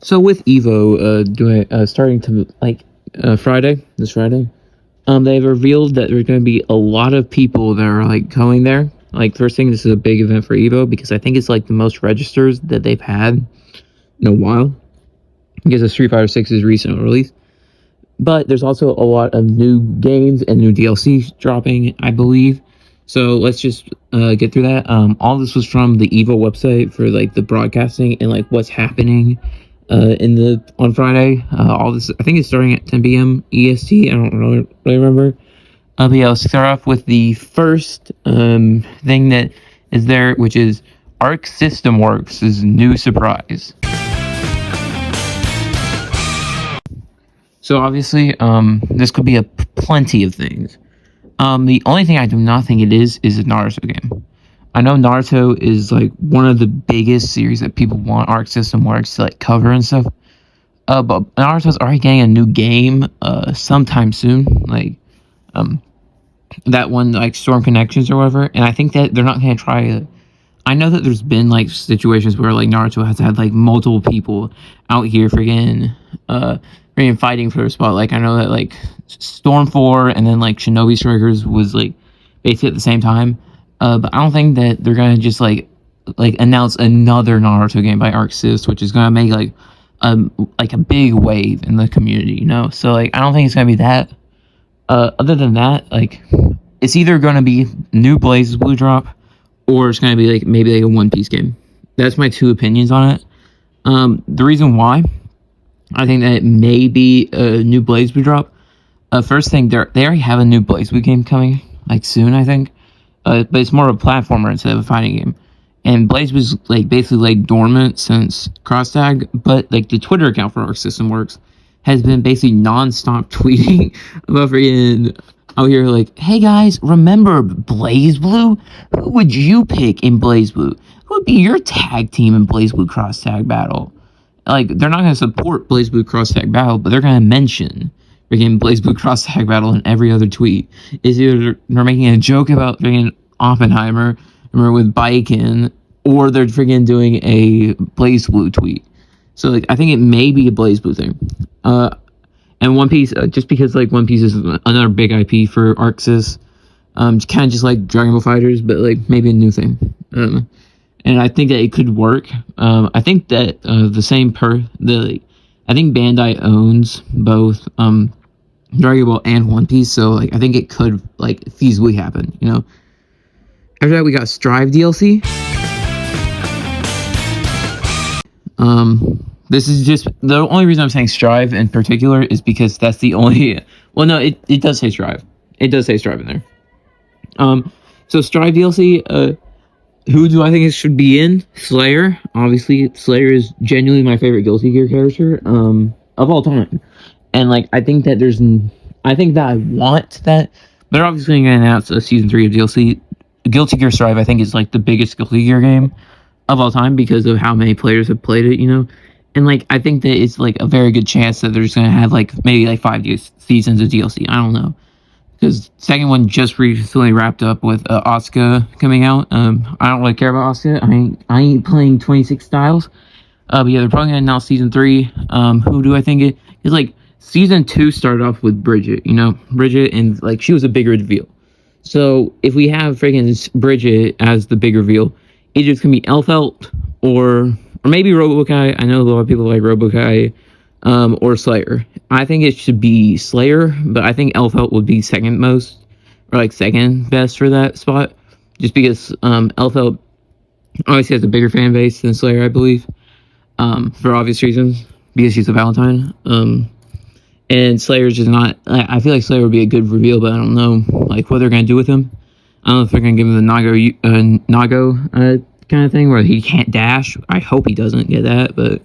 So with EVO, doing starting to this Friday, they've revealed that there's going to be a lot of people that are like going there. Like first thing, this is a big event for EVO because I think it's like the most registers that they've had in a while because of Street Fighter 6's recent release. But there's also a lot of new games and new DLC dropping, I believe. So let's just get through that. All this was from the EVO website for like the broadcasting and like what's happening on Friday. All this, I think it's starting at 10 p.m. EST. I don't really remember. But yeah, let's start off with the first thing that is there, which is Arc System Works' new surprise. So obviously, this could be plenty of things. The only thing I do not think it is a Naruto game. I know Naruto is like one of the biggest series that people want Arc System Works to like cover and stuff. But Naruto's already getting a new game sometime soon, like that one like Storm Connections or whatever. And I think that they're not gonna try it. I know that there's been like situations where like Naruto has had like multiple people out here friggin' fighting for a spot. Like I know that like Storm 4 and then like Shinobi Strikers was like basically at the same time. But I don't think that they're gonna just like announce another Naruto game by Arc Sys, which is gonna make like a big wave in the community, you know. So like I don't think it's gonna be that. Other than that, like it's either gonna be new Blaze Blue drop, or it's gonna be like maybe like a One Piece game. That's my two opinions on it. The reason why I think that it may be a new Blaze Blue drop. First thing, they already have a new Blaze Blue game coming like soon, I think. But it's more of a platformer instead of a fighting game. And Blaze was like basically like dormant since Cross Tag, but like the Twitter account for Arc System Works has been basically non-stop tweeting about freaking out here like, hey guys, remember Blaze Blue? Who would you pick in Blaze Blue? Who would be your tag team in Blaze Blue Cross Tag Battle? Like, they're not going to support Blaze Blue Cross Tag Battle, but they're going to mention freaking Blaze Blue Cross Tag Battle in every other tweet. Is either they're making a joke about freaking Oppenheimer, remember with Baiken, or they're freaking doing a Blaze Blue tweet. So like I think it may be a Blaze Blue thing. And One Piece, just because like One Piece is another big IP for Arc Sys, kind of just like Dragon Ball Fighters, but like maybe a new thing. And I think that it could work. I think that I think Bandai owns both Dragon Ball and One Piece, so like I think it could like feasibly happen, you know. After that, we got Strive DLC. This is just the only reason I'm saying Strive in particular is because that's the only. Well, no, it does say Strive. It does say Strive in there. So Strive DLC. Who do I think it should be in? Slayer. Obviously, Slayer is genuinely my favorite Guilty Gear character of all time, and like I think that I want that. They're obviously going to announce a season 3 of DLC. Guilty Gear Strive, I think, is like the biggest Guilty Gear game of all time because of how many players have played it, you know. And like I think that it's like a very good chance that they're just gonna have like maybe like 5 seasons of DLC. I don't know, because second one just recently wrapped up with Asuka coming out. I don't really care about Asuka. I ain't playing 26 Styles. But yeah, they're probably gonna announce season 3. Who do I think it is? Like season 2 started off with Bridget, you know, and like she was a big reveal. So if we have freaking Bridget as the big reveal, either it's gonna be Elfelt or maybe Robokai. I know a lot of people like Robokai, or Slayer. I think it should be Slayer, but I think Elfelt would be second most, or like second best for that spot, just because Elfelt obviously has a bigger fan base than Slayer, I believe, for obvious reasons, because she's a Valentine. And Slayer's just not. I feel like Slayer would be a good reveal, but I don't know like what they're gonna do with him. I don't know if they're gonna give him the Nago kind of thing where he can't dash. I hope he doesn't get that, but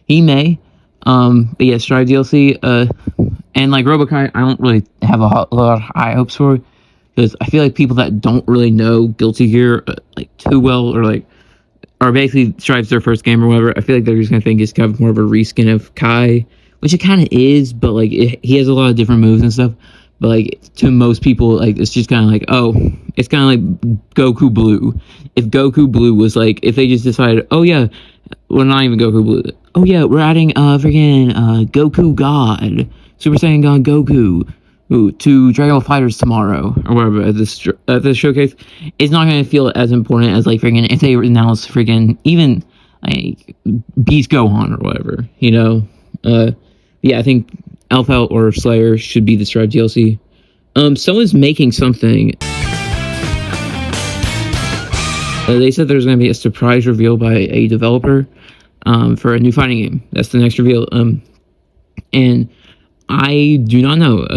he may. But yeah, Strive DLC. And like Robokai, I don't really have a lot of high hopes for, because I feel like people that don't really know Guilty Gear like too well, or like are basically Strive's their first game or whatever, I feel like they're just gonna think it's kind of more of a reskin of Kai, which it kind of is, but like he has a lot of different moves and stuff. But like to most people, like it's just kind of like, oh, it's kind of like Goku Blue. If Goku Blue was like, if they just decided, oh yeah, Well, not even Goku Blue. Oh yeah, we're adding freaking Goku God, Super Saiyan God Goku, to Dragon Ball Fighters tomorrow or whatever at this showcase. It's not gonna feel as important as like freaking if they announce freaking even like Beast Gohan or whatever. Yeah, I think Alpha or Slayer should be the Stripe DLC. Someone's making something. They said there's going to be a surprise reveal by a developer for a new fighting game. That's the next reveal. And I do not know.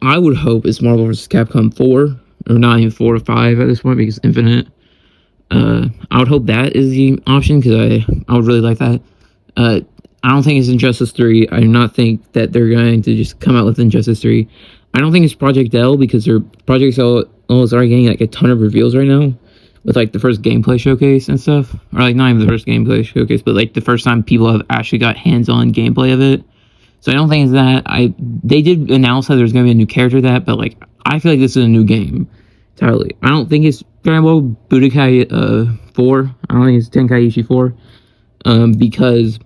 I would hope it's Marvel vs. Capcom 4, or not even 4 or 5 at this point because Infinite. I would hope that is the option because I would really like that. I don't think it's Injustice 3. I do not think that they're going to just come out with Injustice 3. I don't think it's Project L because their Project L is already getting like a ton of reveals right now with like the first gameplay showcase and stuff, or like not even the first gameplay showcase, but like the first time people have actually got hands-on gameplay of it. So I don't think it's that. They did announce that there's going to be a new character but like I feel like this is a new game entirely. I don't think it's Dragon Ball Budokai 4. I don't think it's Tenkaichi 4 because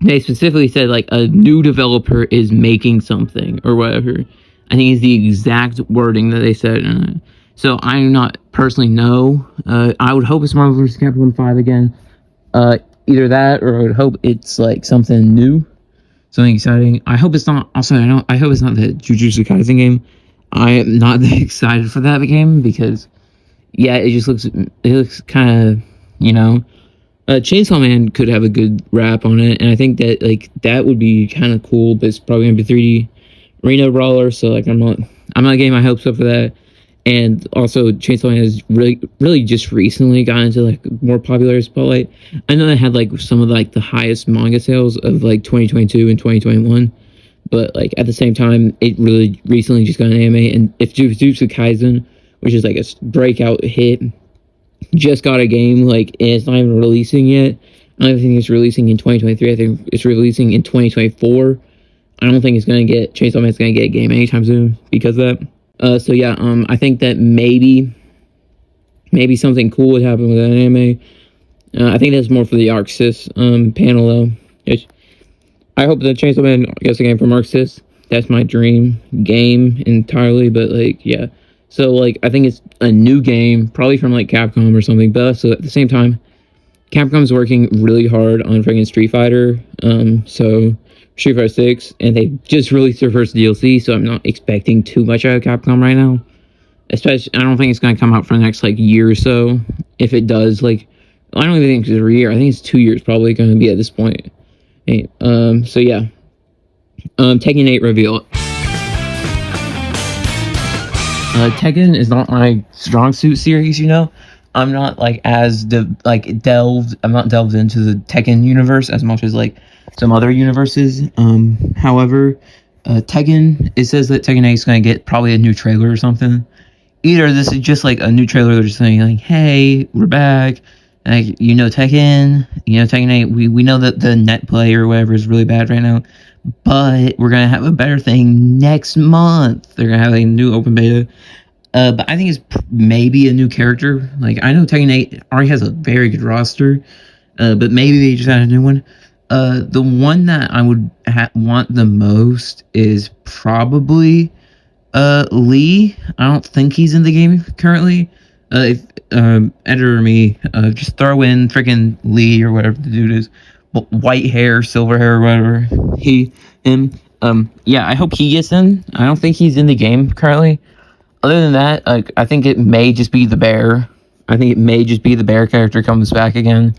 they specifically said like a new developer is making something or whatever. I think is the exact wording that they said. So I do not personally know. I would hope it's Marvel vs. Capcom 5 again. Either that or I would hope it's like something new, something exciting. I hope it's not. Also, I hope it's not the Jujutsu Kaisen game. I am not that excited for that game because, yeah, it looks kind of, Chainsaw Man could have a good rap on it, and I think that like that would be kind of cool. But it's probably gonna be 3D arena brawler, so like I'm not getting my hopes up for that. And also, Chainsaw Man has really just recently gotten into like more popular spotlight. I know they had like some of like the highest manga sales of like 2022 and 2021, but like at the same time, it really recently just got an anime. And if Jujutsu Kaisen, which is like a breakout hit, just got a game, like, and it's not even releasing yet. I don't think it's releasing in 2023. I think it's releasing in 2024. I don't think Chainsaw Man's gonna get a game anytime soon because of that. So yeah, I think that maybe something cool would happen with that anime. I think that's more for the Arc Sys panel though. I hope that Chainsaw Man gets a game from Arc Sys. That's my dream game entirely, but like, yeah. So, like, I think it's a new game, probably from, like, Capcom or something, but so at the same time, Capcom's working really hard on freaking Street Fighter, so Street Fighter 6, and they just released their first DLC, so I'm not expecting too much out of Capcom right now. Especially, I don't think it's going to come out for the next, like, year or so. If it does, like, I don't even think it's a year. I think it's 2 years probably going to be at this point. Hey, so, yeah. Tekken 8 reveal. Tekken is not my strong suit series, I'm not like I'm not delved into the Tekken universe as much as like some other universes. However, Tekken, it says that Tekken 8 is going to get probably a new trailer or something. Either this is just like a new trailer, they're just saying like, hey, we're back. Like, Tekken, Tekken 8, we know that the net play or whatever is really bad right now, but we're going to have a better thing next month. They're going to have a new open beta. But I think it's maybe a new character. Like, I know Tekken 8 already has a very good roster, but maybe they just had a new one. The one that I would want the most is probably Lee. I don't think he's in the game currently. If editor or me, just throw in freaking Lee or whatever the dude is, white hair, silver hair, or whatever him. Yeah, I hope he gets in. I don't think he's in the game currently. Other than that, I think it may just be the bear. I think it may just be the bear character comes back again.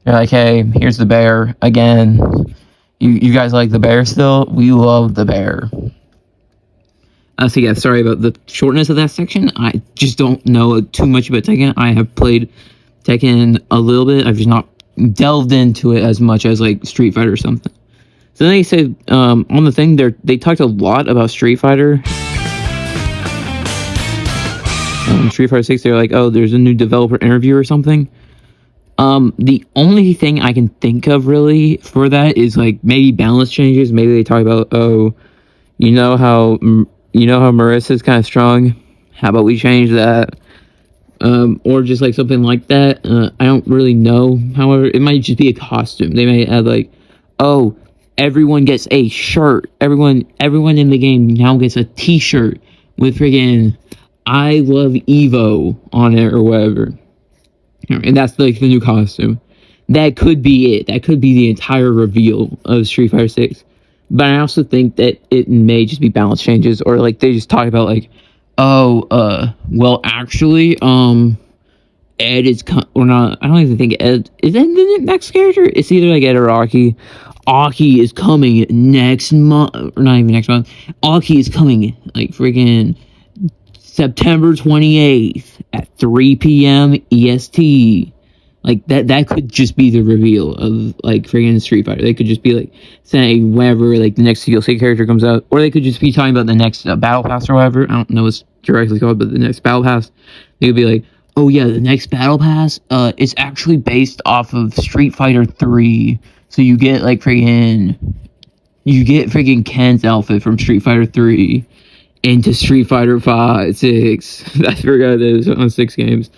You're like, hey, here's the bear again. You guys like the bear still? We love the bear. So yeah, sorry about the shortness of that section. I just don't know too much about Tekken. I have played Tekken a little bit. I've just not delved into it as much as like Street Fighter or something. So then they said on the thing they talked a lot about Street Fighter. Street Fighter 6, they're like, oh, there's a new developer interview or something. The only thing I can think of really for that is like maybe balance changes. Maybe they talk about, oh, you know how Marissa's kind of strong. How about we change that? or just like something like that. I don't really know. However, it might just be a costume. They may add like, oh, everyone gets a shirt. Everyone in the game now gets a T-shirt with friggin' "I love EVO" on it or whatever, and that's like the new costume. That could be it. That could be the entire reveal of Street Fighter 6. But I also think that it may just be balance changes, or like they just talk about like, oh, well, actually, Ed is or not. I don't even think Ed is Ed the next character. It's either like Ed or Aki. Aki is coming next month, or not even next month. Aki is coming like freaking September 28th at 3 p.m. EST. Like that could just be the reveal of like friggin' Street Fighter. They could just be like saying whenever like the next DLC character comes out, or they could just be talking about the next battle pass or whatever. I don't know what's directly called, but the next battle pass. They could be like, oh yeah, the next battle pass is actually based off of Street Fighter 3. So you get like friggin' Ken's outfit from Street Fighter 3 into Street Fighter 5, 6. I forgot it was on 6 games.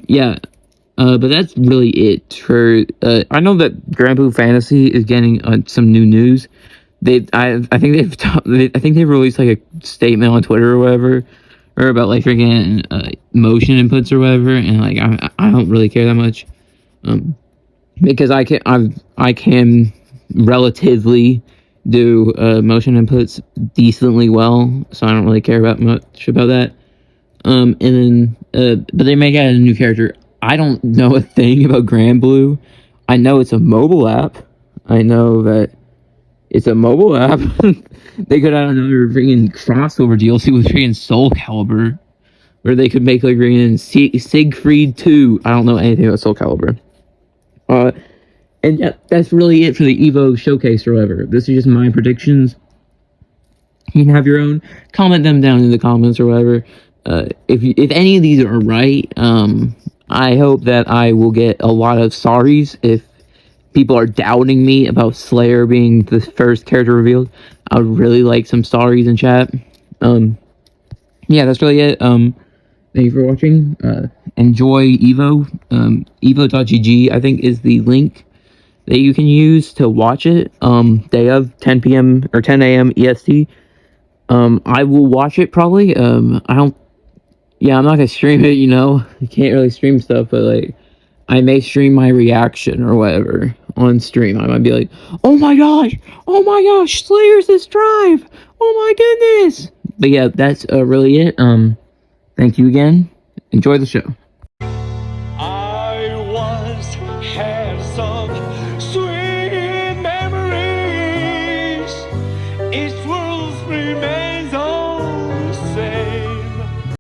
Yeah. But that's really it for. I know that Grand Blue Fantasy is getting some new news. I think they've released like a statement on Twitter or whatever, or about like freaking motion inputs or whatever, and like I don't really care that much, because I can relatively do motion inputs decently well, so I don't really care about much about that. And then but they make out a new character. I don't know a thing about Grand Blue. I know it's a mobile app. I know that it's a mobile app. They could add another freaking crossover DLC with freaking Soul Calibur, where they could make like freaking Siegfried 2. I don't know anything about Soul Calibur. And yeah, that's really it for the EVO showcase or whatever. This is just my predictions. You can have your own. Comment them down in the comments or whatever. If any of these are right, I hope that I will get a lot of sorries if people are doubting me about Slayer being the first character revealed. I would really like some sorries in chat. Yeah, that's really it. Thank you for watching. Enjoy EVO. EVO.gg, I think, is the link that you can use to watch it. Day of 10 p.m. or 10 a.m. EST. I will watch it probably. Yeah, I'm not gonna stream it, you know. I can't really stream stuff, but like, I may stream my reaction or whatever on stream. I might be like, oh my gosh, Slayer's this drive. Oh my goodness. But yeah, that's really it. Thank you again. Enjoy the show. I once had some sweet memories. Each world remains on.